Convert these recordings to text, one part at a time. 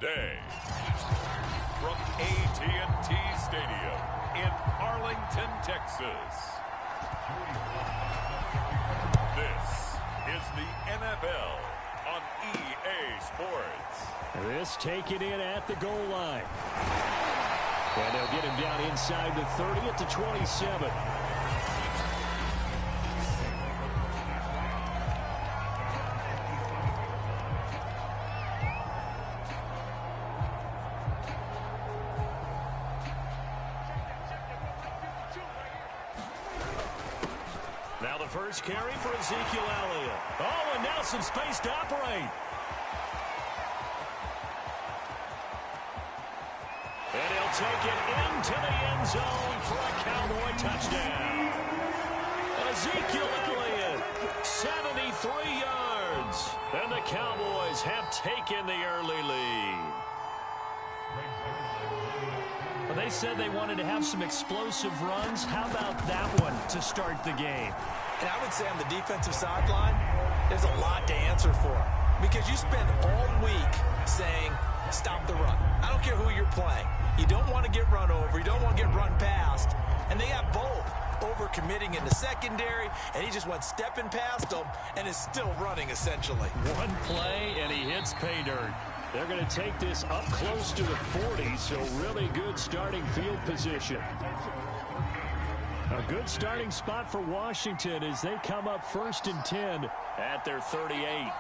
today. From AT&T Stadium in Arlington, Texas. This is the NFL on EA Sports. This taken in at the goal line. And they'll get him down inside the 30 at the 27. Now the first carry for Ezekiel Elliott. Oh, and now some space to operate. And he'll take it into the end zone for a Cowboy touchdown. Ezekiel Elliott, 73 yards. And the Cowboys have taken the early lead. Well, they said they wanted to have some explosive runs. How about that one to start the game? And I would say on the defensive sideline, there's a lot to answer for. Because you spend all week saying, stop the run. I don't care who you're playing. You don't want to get run over. You don't want to get run past. And they have both. Over-committing in the secondary, and he just went stepping past them and is still running, essentially. One play, and he hits pay dirt. They're going to take this up close to the 40, so really good starting field position. A good starting spot for Washington as they come up 1st and 10 at their 38.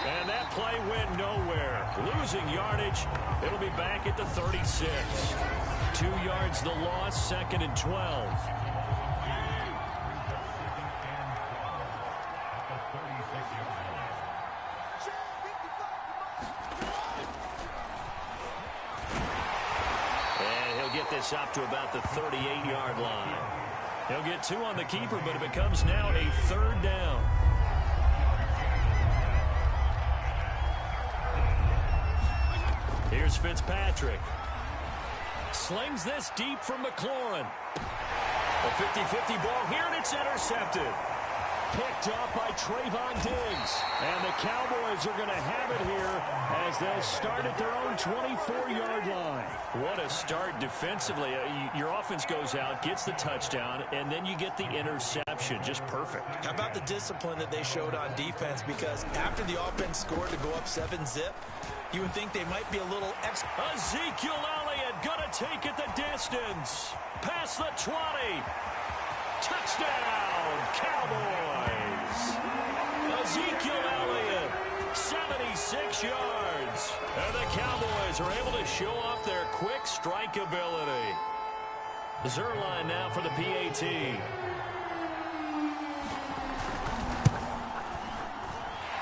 And that play went nowhere. Losing yardage. It'll be back at the 36. 2 yards the loss, 2nd and 12. And he'll get this up to about the 38-yard line. He'll get 2 on the keeper, but it becomes now a 3rd down. Here's Fitzpatrick. Slings this deep from McLaurin. A 50-50 ball here, and it's intercepted. Picked up by Trayvon Diggs. And the Cowboys are going to have it here as they'll start at their own 24-yard line. What a start defensively. Your offense goes out, gets the touchdown, and then you get the interception. Just perfect. How about the discipline that they showed on defense? Because after the offense scored to go up 7-zip, you would think they might be a little extra. Ezekiel Elliott gonna take it the distance. Past the 20. Touchdown, Cowboys. Ezekiel Elliott, 76 yards. And the Cowboys are able to show off their quick strike ability. Zerline now for the PAT.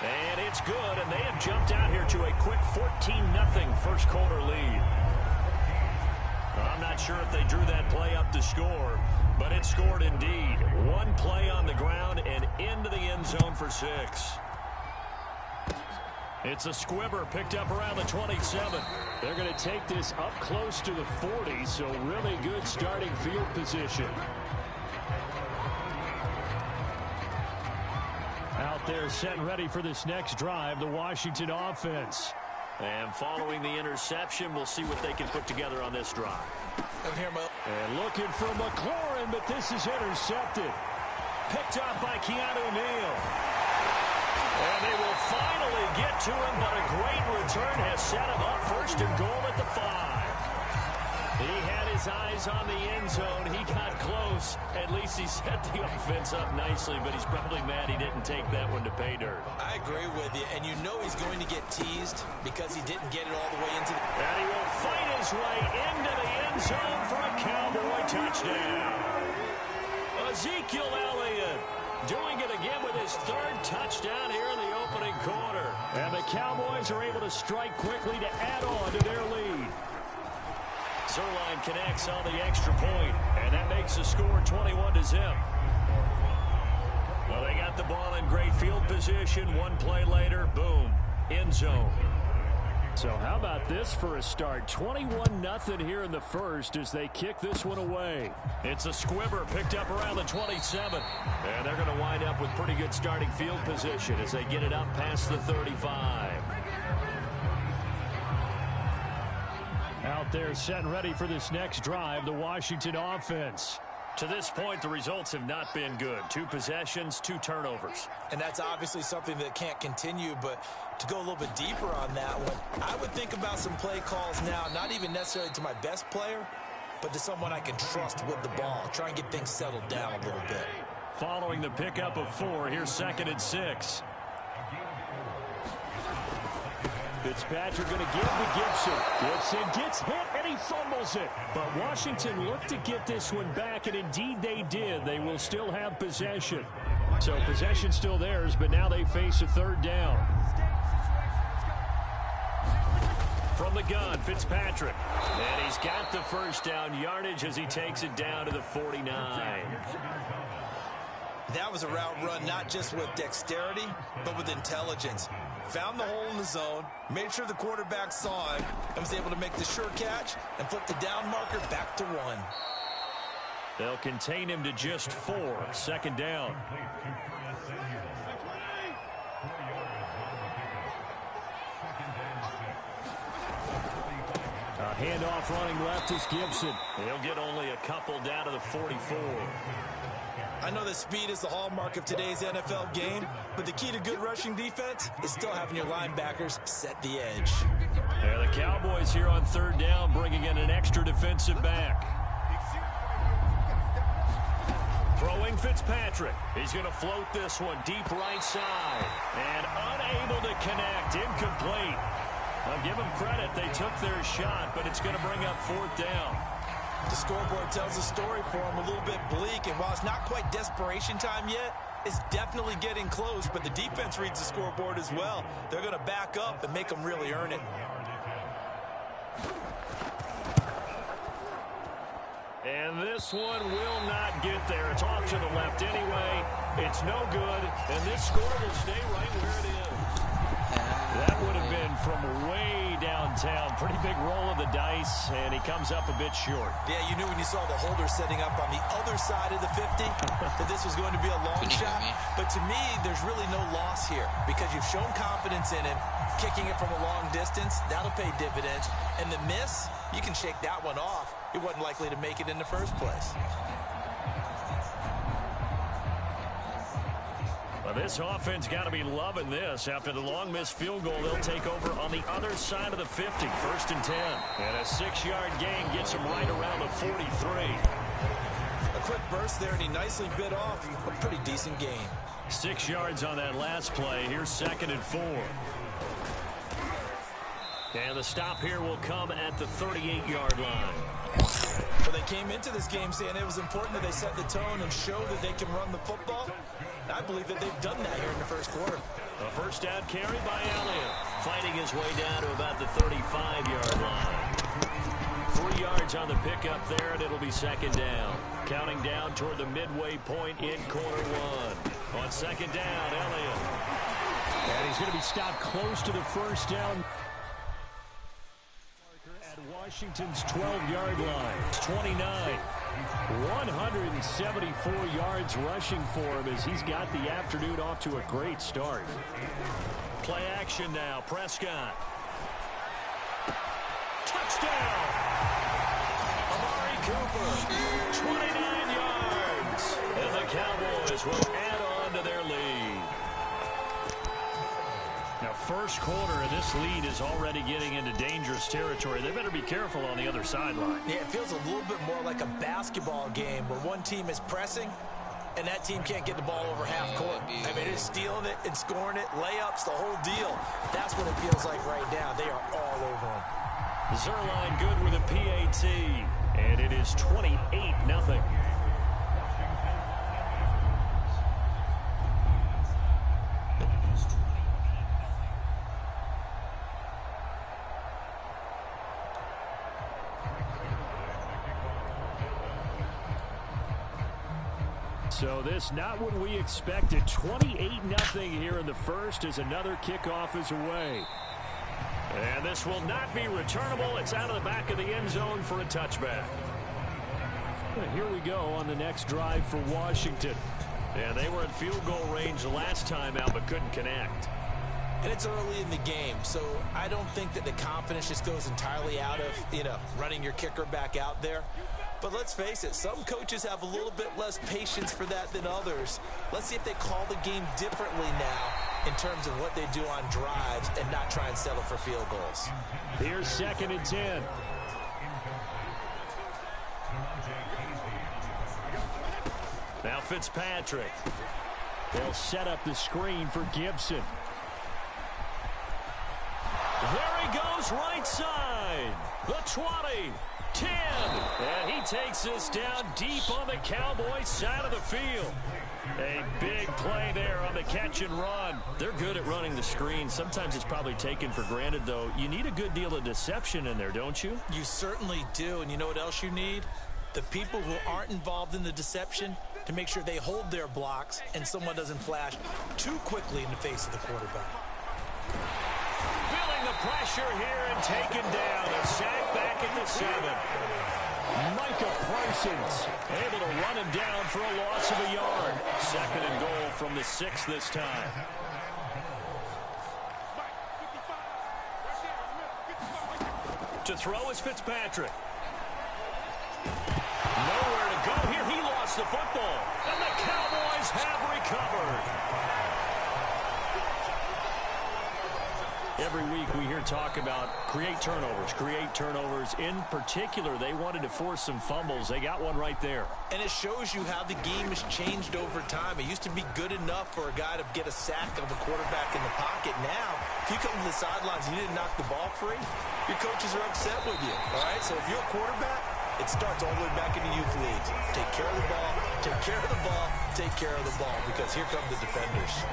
And it's good, and they have jumped out here to a quick 14-0 first quarter lead. I'm not sure if they drew that play up to score, but it scored indeed. One play on the ground and into the end zone for 6. It's a squibber picked up around the 27. They're going to take this up close to the 40, so really good starting field position. Out there set and ready for this next drive, the Washington offense. And following the interception, we'll see what they can put together on this drive. And looking for McLaurin, but this is intercepted. Picked up by Keanu Neal. And they will finally get to him, but a great return has set him up 1st and goal at the 5. He had his eyes on the end zone. He got close. At least he set the offense up nicely, but he's probably mad he didn't take that one to pay dirt. I agree with you, and you know he's going to get teased because he didn't get it all the way into the... And he will fight his way into the end zone for a Cowboy touchdown. Ezekiel Elliott doing it again with his 3rd touchdown here in the opening quarter. And the Cowboys are able to strike quickly to add on to their lead. Zerline connects on the extra point, and that makes the score 21-0. Well, they got the ball in great field position. One play later, boom, end zone. So how about this for a start? 21-0 here in the first as they kick this one away. It's a squibber picked up around the 27. And they're going to wind up with pretty good starting field position as they get it up past the 35. Out there set and ready for this next drive, the Washington offense. To this point, the results have not been good. 2 possessions, 2 turnovers. And that's obviously something that can't continue, but to go a little bit deeper on that one, I would think about some play calls now, not even necessarily to my best player, but to someone I can trust with the ball. Try and get things settled down a little bit. Following the pickup of 4, here's 2nd and 6. Fitzpatrick going to give to Gibson. Gibson gets hit and he fumbles it. But Washington looked to get this one back, and indeed they did. They will still have possession. So possession still theirs, but now they face a 3rd down. From the gun, Fitzpatrick. And he's got the 1st down yardage as he takes it down to the 49. That was a route run not just with dexterity, but with intelligence. Found the hole in the zone, made sure the quarterback saw him, and was able to make the sure catch and flip the down marker back to 1. They'll contain him to just 4. 2nd down. A handoff running left is Gibson. He'll get only a couple down to the 44. I know that speed is the hallmark of today's NFL game, but the key to good rushing defense is still having your linebackers set the edge. Yeah, the Cowboys here on 3rd down, bringing in an extra defensive back. Throwing Fitzpatrick. He's going to float this one deep right side. And unable to connect. Incomplete. I'll give them credit. They took their shot, but it's going to bring up 4th down. The scoreboard tells a story for him, a little bit bleak, and while it's not quite desperation time yet, it's definitely getting close, but the defense reads the scoreboard as well. They're going to back up and make them really earn it. And this one will not get there. It's off to the left anyway. It's no good, and this score will stay right where it is. That would have been from way downtown. Pretty big roll of the dice, and he comes up a bit short. Yeah, you knew when you saw the holder setting up on the other side of the 50 that this was going to be a long shot. But to me, there's really no loss here because you've shown confidence in him. Kicking it from a long distance, that'll pay dividends. And the miss, you can shake that one off. He wasn't likely to make it in the first place. This offense got to be loving this. After the long missed field goal, they'll take over on the other side of the 50. 1st and 10. And a 6-yard gain gets him right around the 43. A quick burst there, and he nicely bit off a pretty decent gain. 6 yards on that last play. Here's 2nd and 4. And the stop here will come at the 38-yard line. Well, they came into this game saying it was important that they set the tone and show that they can run the football. I believe that they've done that here in the first quarter. A 1st down carry by Elliott, fighting his way down to about the 35-yard line. 3 yards on the pickup there, and it'll be 2nd down. Counting down toward the midway point in quarter 1. On 2nd down, Elliott. And he's going to be stopped close to the 1st down. At Washington's 12-yard line, 29. 174 yards rushing for him as he's got the afternoon off to a great start. Play action now. Prescott. Touchdown! Amari Cooper, 29 yards. And the Cowboys will add on to their lead. Now, first quarter, and this lead is already getting into dangerous territory. They better be careful on the other sideline. Yeah, it feels a little bit more like a basketball game where one team is pressing and that team can't get the ball over half court. I mean, it's stealing it and scoring it, layups, the whole deal. That's what it feels like right now. They are all over them. Zerline good with a PAT, and it is 28-0. So this not what we expected. 28-0 here in the first as another kickoff is away. And this will not be returnable. It's out of the back of the end zone for a touchback. Here we go on the next drive for Washington. And they were at field goal range the last time out, but couldn't connect. And it's early in the game, so I don't think that the confidence just goes entirely out of, running your kicker back out there. But let's face it, some coaches have a little bit less patience for that than others. Let's see if they call the game differently now in terms of what they do on drives and not try and settle for field goals. Here's 2nd and 10. Now Fitzpatrick. They'll set up the screen for Gibson. There he goes, right side. The 20, 10. And he takes this down deep on the Cowboys side of the field. A big play there on the catch and run. They're good at running the screen. Sometimes it's probably taken for granted, though. You need a good deal of deception in there, don't you? You certainly do. And you know what else you need? The people who aren't involved in the deception to make sure they hold their blocks and someone doesn't flash too quickly in the face of the quarterback. Feeling the pressure here and taken down. A sack back at the 7. Micah Parsons able to run him down for a loss of a yard. 2nd and goal from the 6 this time. To throw is Fitzpatrick. Nowhere to go here. He lost the football. And the Cowboys have recovered. Every week we hear talk about create turnovers. In particular, they wanted to force some fumbles. They got one right there. And it shows you how the game has changed over time. It used to be good enough for a guy to get a sack of a quarterback in the pocket. Now, if you come to the sidelines and you didn't knock the ball free, your coaches are upset with you. All right, so if you're a quarterback, it starts all the way back in the youth leagues. Take care of the ball, take care of the ball, take care of the ball, because here come the defenders.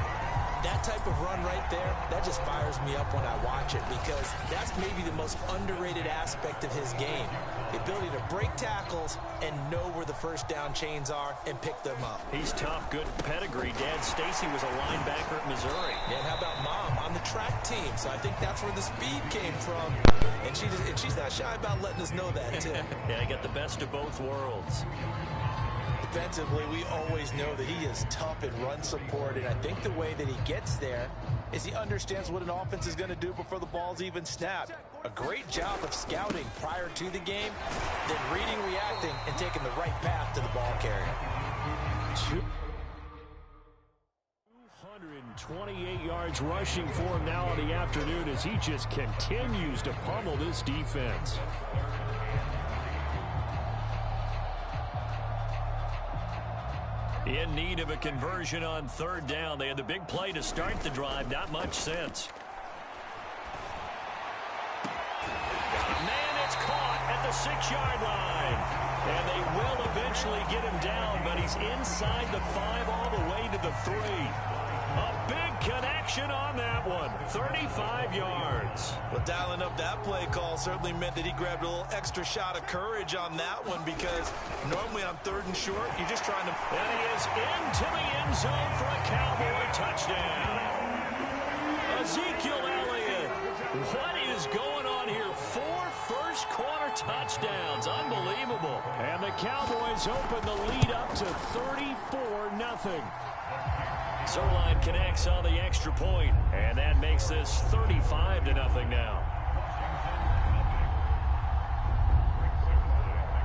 That type of run right there, that just fires me up when I watch it, because that's maybe the most underrated aspect of his game. The ability to break tackles and know where the first down chains are and pick them up. He's tough, good pedigree. Dad Stacy was a linebacker at Missouri. And how about Mom on the track team? So I think that's where the speed came from. And she's not shy about letting us know that, too. Yeah, I got the best of both worlds. Defensively, we always know that he is tough in run support, and I think the way that he gets there is he understands what an offense is going to do before the ball's even snapped. A great job of scouting prior to the game, then reading, reacting, and taking the right path to the ball carrier. 228 yards rushing for him now in the afternoon as he just continues to pummel this defense. In need of a conversion on 3rd down. They had the big play to start the drive. Not much sense. Man, it's caught at the 6-yard line. And they will eventually get him down, but he's inside the 5 all the way to the 3. A big connection on that one. 35 yards. Well, dialing up that play call certainly meant that he grabbed a little extra shot of courage on that one, because normally on 3rd and short, you're just trying to... And he is into the end zone for a Cowboy touchdown. Ezekiel Elliott. What is going on here? 4 first-quarter touchdowns. Unbelievable. And the Cowboys open the lead up to 34-0. Zerline connects on the extra point, and that makes this 35-0 now.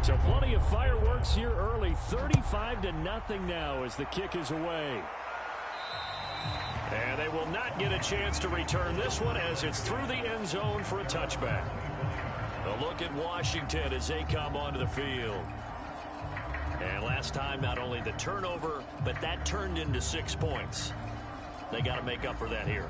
So plenty of fireworks here early. 35-0 now as the kick is away. And they will not get a chance to return this one as it's through the end zone for a touchback. A look at Washington as they come onto the field. And last time, not only the turnover, but that turned into 6 points. They got to make up for that here.